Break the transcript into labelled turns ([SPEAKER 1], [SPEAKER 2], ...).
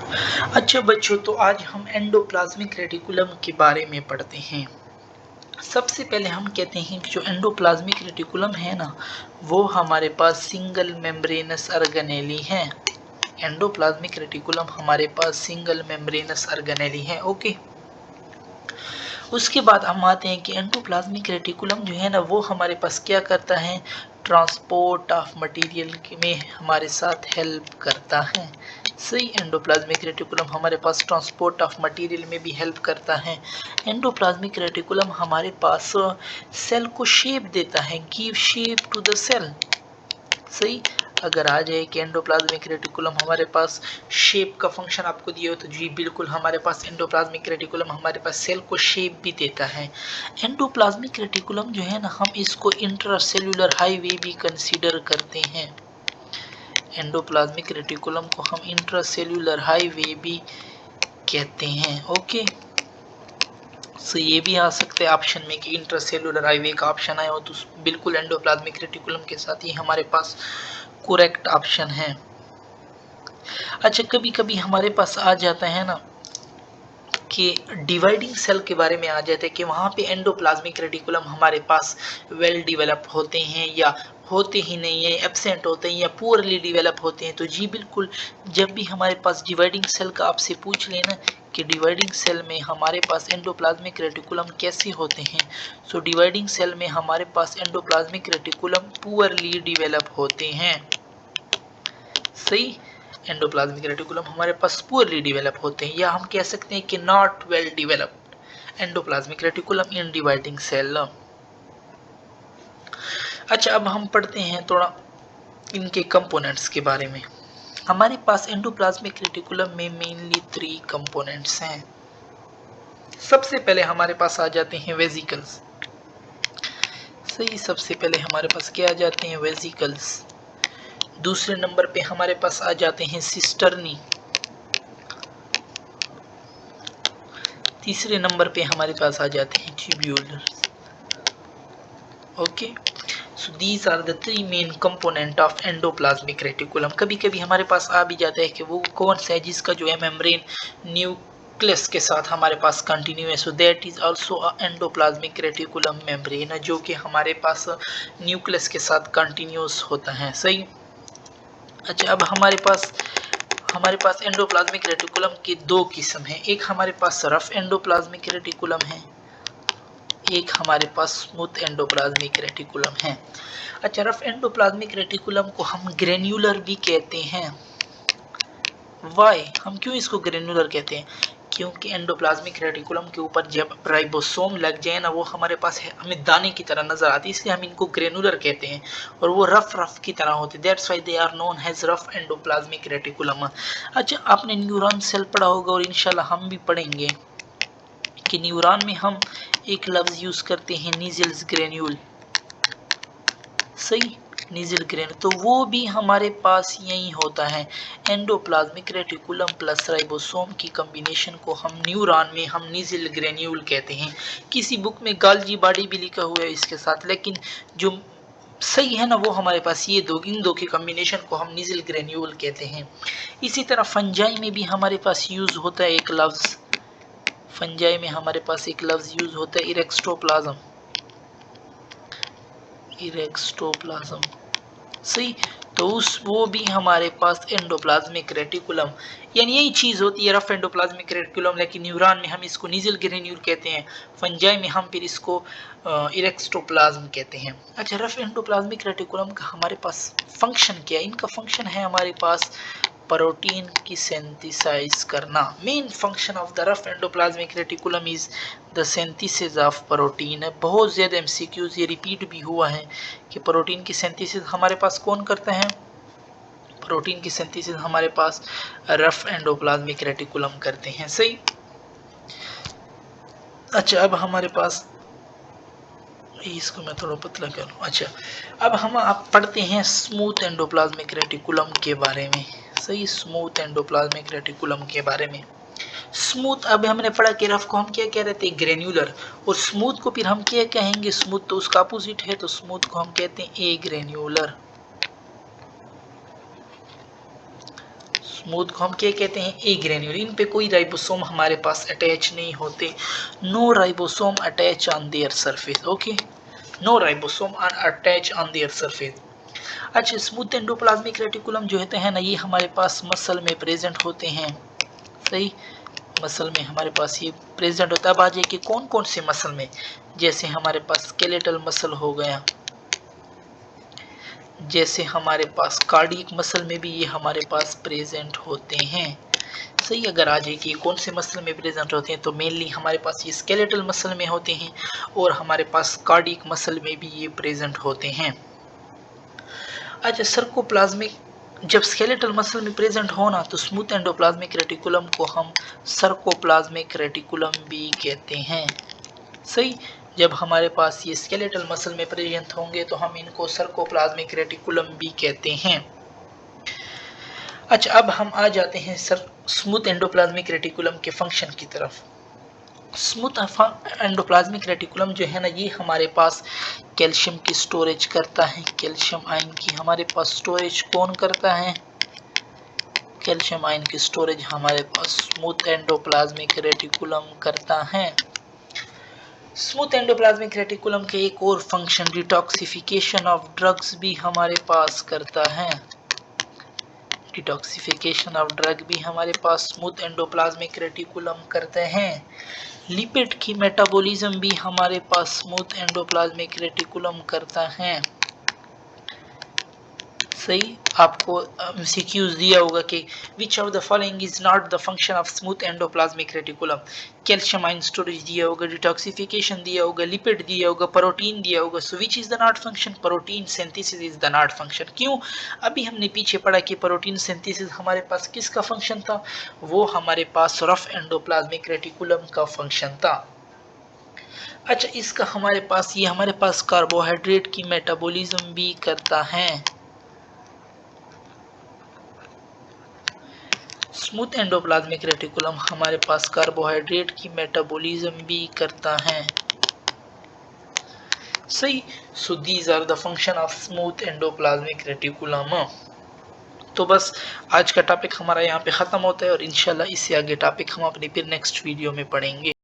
[SPEAKER 1] अच्छा बच्चों, तो आज हम एंडोप्लाज्मिक रेटिकुलम के बारे में पढ़ते हैं। सबसे पहले हम कहते हैं कि जो एंडोप्लाज्मिक रेटिकुलम है ना, वो हमारे पास सिंगल मेम्ब्रेनस ऑर्गेनेली है। एंडोप्लाज्मिक रेटिकुलम हमारे पास सिंगल मेम्ब्रेनस ऑर्गेनेली है। ओके, उसके बाद हम आते हैं कि एंडोप्लाज्मिक रेटिकुलम जो है ना, वो हमारे पास क्या करता है, ट्रांसपोर्ट ऑफ मटेरियल में हमारे साथ हेल्प करता है। सही, एंडोप्लाज्मिक रेटिकुलम हमारे पास ट्रांसपोर्ट ऑफ मटेरियल में भी हेल्प करता है। एंडोप्लाज्मिक रेटिकुलम हमारे पास सेल को शेप देता है, give shape to the cell. सही, अगर आ जाए कि एंडोप्लाज्मिक रेटिकुलम हमारे पास शेप का फंक्शन आपको दिया हो, तो जी बिल्कुल हमारे पास एंडोप्लाज्मिक रेटिकुलम हमारे पास सेल को शेप भी देता है। एंडोप्लाज्मिक रेटिकुलम जो है ना, हम इसको इंट्रासेल्यूलर हाईवे भी कंसीडर करते हैं। एंडोप्लाज्मिक रेटिकुलम को हम इंट्रासेल्यूलर हाईवे भी कहते हैं। ओके, सो ये भी आ सकते हैं ऑप्शन में कि इंट्रासेल्यूलर हाईवे का ऑप्शन आया हो, तो बिल्कुल एंडोप्लाज्मिक रेटिकुलम के साथ ही हमारे पास करेक्ट ऑप्शन है। अच्छा, कभी कभी हमारे पास आ जाता है ना कि डिवाइडिंग सेल के बारे में आ जाता है कि वहाँ पे एंडोप्लाज्मिक रेटिकुलम हमारे पास वेल डिवेलप होते हैं या होते ही नहीं है, एब्सेंट होते हैं या पुअरली डिवेलप होते हैं। तो जी बिल्कुल, जब भी हमारे पास डिवाइडिंग सेल का आपसे पूछ लेना कि डिवाइडिंग सेल में हमारे पास एंडोप्लाज्मिक रेटिकुलम कैसे होते हैं, सो डिवाइडिंग सेल में हमारे पास एंडोप्लाज्मिक रेटिकुलम पुअरली डिवेलप होते हैं। सही, एंडोप्लाज्मिक रेटिकुलम हमारे पास पुअरली डेवलप होते हैं, या हम कह सकते हैं कि not well developed endoplasmic reticulum in dividing cell. अच्छा, अब हम पढ़ते हैं थोड़ा इनके कंपोनेंट्स के बारे में। हमारे पास एंडोप्लाज्मिक रेटिकुलम में मेनली 3 कंपोनेंट्स हैं। सबसे पहले हमारे पास आ जाते हैं वेसिकल्स। सही, सबसे पहले हमारे पास क्या आ जाते हैं, वेसिकल्स। दूसरे नंबर पे हमारे पास आ जाते हैं सिस्टर्नी। तीसरे नंबर पे हमारे पास आ जाते हैं tubules. Okay, so these are the 3 main component of endoplasmic reticulum. कभी कभी हमारे पास आ भी जाता है कि वो कौन सा है जिसका जो है मेम्ब्रेन न्यूक्लियस के साथ हमारे पास कंटिन्यू है, so that is also a endoplasmic reticulum membrane, जो कि हमारे पास न्यूक्लियस के साथ कंटिन्यूस होता है। सही, अच्छा, अब हमारे पास एंडोप्लाज्मिक रेटिकुलम के 2 किस्म हैं। एक हमारे पास रफ एंडोप्लाज्मिक रेटिकुलम है, एक हमारे पास स्मूथ एंडोप्लाज्मिक रेटिकुलम है। अच्छा, रफ एंडोप्लाज्मिक रेटिकुलम को हम ग्रेन्युलर भी कहते हैं। वाई, हम क्यों इसको ग्रेन्युलर कहते हैं, क्योंकि एंडोप्लाज्मिक रेटिकुलम के ऊपर जब राइबोसोम लग जाए ना, वो हमारे पास है, हमें दाने की तरह नजर आती है, इसलिए हम इनको ग्रेनुलर कहते हैं, और वो रफ की तरह होते हैं। That's why they are known as rough endoplasmic reticulum. अच्छा, आपने न्यूरॉन सेल पढ़ा होगा, और इंशाल्लाह हम भी पढ़ेंगे कि न्यूरॉन में हम एक लफ्ज यूज करते हैं, नीजल्स ग्रेन्यूल। सही, नीजल ग्रेन्यूल, तो वो भी हमारे पास यही होता है। एंडोप्लाज्मिक रेटिकुलम प्लस राइबोसोम की कॉम्बिनेशन को हम न्यूरॉन में हम नीजल ग्रेन्यूल कहते हैं। किसी बुक में गाल्जी बॉडी भी लिखा हुआ है इसके साथ, लेकिन जो सही है ना, वो हमारे पास ये इन दो के कॉम्बिनेशन को हम नीजल ग्रेन्यूल कहते हैं। इसी तरह फंजाई में भी हमारे पास यूज होता है एक लफ्ज, फंजाई में हमारे पास एक लफ्ज यूज होता है इरेक्स्टोप्लाज्म। इरेक्स्टोप्लाज्म, सही, तो वो भी हमारे पास एंडोप्लाज्मिक रेटिकुलम, यानी यही चीज होती है रफ एंडोप्लाज्मिक रेटिकुलम, लेकिन न्यूरॉन में हम इसको नीजल ग्रेन्यूल कहते हैं, फंजाई में हम फिर इसको इरेक्स्टोप्लाज्म कहते हैं। अच्छा, रफ एंडोप्लाज्मिक रेटिकुलम का हमारे पास फंक्शन क्या है, इनका फंक्शन है हमारे पास प्रोटीन की सिंथेसाइज करना। Main function of the rough endoplasmic reticulum is the synthesis of protein. बहुत ज़्यादा एमसीक्यूज ये रिपीट भी हुआ है कि प्रोटीन की सिंथेसिस हमारे पास कौन करता है, प्रोटीन की सिंथेसिस हमारे पास रफ एंडोप्लाज्मिक रेटिकुलम करते हैं। सही, अच्छा, अब हमारे पास इसको मैं थोड़ा पतला करूँ। अच्छा, अब हम आप पढ़ते हैं स्मूथ एंडोप्लाज्मिक रेटिकुलम के बारे में। सही, स्मूथ एंडोप्लाज्मिक रेटिकुलम के बारे में। स्मूथ, अब हमने पढ़ा कि रफ को हम क्या कह रहे थे, ग्रेन्युलर, और स्मूथ को फिर हम क्या कहेंगे, स्मूथ तो उसका अपोजिट है, तो स्मूथ को हम कहते हैं ए ग्रेन्युलर। स्मूथ को हम क्या कहते हैं, ए ग्रेन्यूल। इन पे कोई राइबोसोम हमारे पास अटैच नहीं होते, no ribosome attach on their surface. Okay, no ribosome are attach on their surface. अच्छा, स्मूथ एंडोप्लाज्मिक रेटिकुलम जो होते हैं ना, ये हमारे पास मसल में प्रेजेंट होते हैं। सही, मसल में हमारे पास ये प्रेजेंट होता है। अब आ जाइए कि कौन कौन से मसल में, जैसे हमारे पास स्केलेटल मसल हो गया, जैसे हमारे पास कार्डियक मसल में भी ये हमारे पास प्रेजेंट होते हैं। सही, अगर आ जाए कि कौन से मसल में प्रेजेंट होते हैं, तो मेनली हमारे पास ये स्केलेटल मसल में होते हैं और हमारे पास कार्डियक मसल में भी ये प्रेजेंट होते हैं। अच्छा, सर्कोप्लाज्मिक, जब स्केलेटल मसल में प्रेजेंट होना तो स्मूथ एंडोप्लाज्मिक रेटिकुलम को हम सर्कोप्लाज्मिक रेटिकुलम भी कहते हैं। सही, जब हमारे पास ये स्केलेटल मसल में प्रेजेंट होंगे तो हम इनको सर्कोप्लाज्मिक रेटिकुलम भी कहते हैं। अच्छा, अब हम आ जाते हैं स्मूथ एंडोप्लाज्मिक रेटिकुलम के फंक्शन की तरफ। स्मूथ एंडोप्लाज्मिक रेटिकुलम जो है ना, ये हमारे पास कैल्शियम की स्टोरेज करता है। कैल्शियम आयन की हमारे पास स्टोरेज कौन करता है? कैल्शियम आयन की स्टोरेज हमारे पास स्मूथ एंडोप्लाज्मिक रेटिकुलम करता है। स्मूथ एंडोप्लाज्मिक रेटिकुलम के एक और फंक्शन डिटॉक्सिफिकेशन ऑफ ड्रग्स भी हमारे पास करता है। डिटॉक्सिफिकेशन ऑफ ड्रग भी हमारे पास स्मूथ एंडोप्लाज्मिक रेटिकुलम करते हैं। लिपिड की मेटाबॉलिज्म भी हमारे पास स्मूथ एंडोप्लाज्मिक रेटिकुलम करता है। सही, आपको एमसीक्यूज दिया होगा कि which of the following is not the function of smooth endoplasmic reticulum. Calcium ion storage दिया होगा, डिटॉक्सिफिकेशन दिया होगा, लिपिड दिया होगा, प्रोटीन दिया होगा। So which is the not function? Protein synthesis is the not function. क्यों? अभी हमने पीछे पढ़ा कि प्रोटीन सिंथेसिस हमारे पास किसका फंक्शन था? वो हमारे पास रफ एंडोप्लाज्मिक रेटिकुलम का फंक्शन था। अच्छा, इसका हमारे पास ये हमारे पास कार्बोहाइड्रेट की मेटाबॉलिज्म भी करता है। स्मूथ एंडोप्लाज्मिक रेटिकुलम हमारे पास कार्बोहाइड्रेट की मेटाबॉलिज्म भी करता है। सही, so these are the function of smooth endoplasmic reticulum. तो बस आज का टॉपिक हमारा यहाँ पे ख़त्म होता है और इंशाल्लाह इससे आगे टॉपिक हम अपनी फिर नेक्स्ट वीडियो में पढ़ेंगे।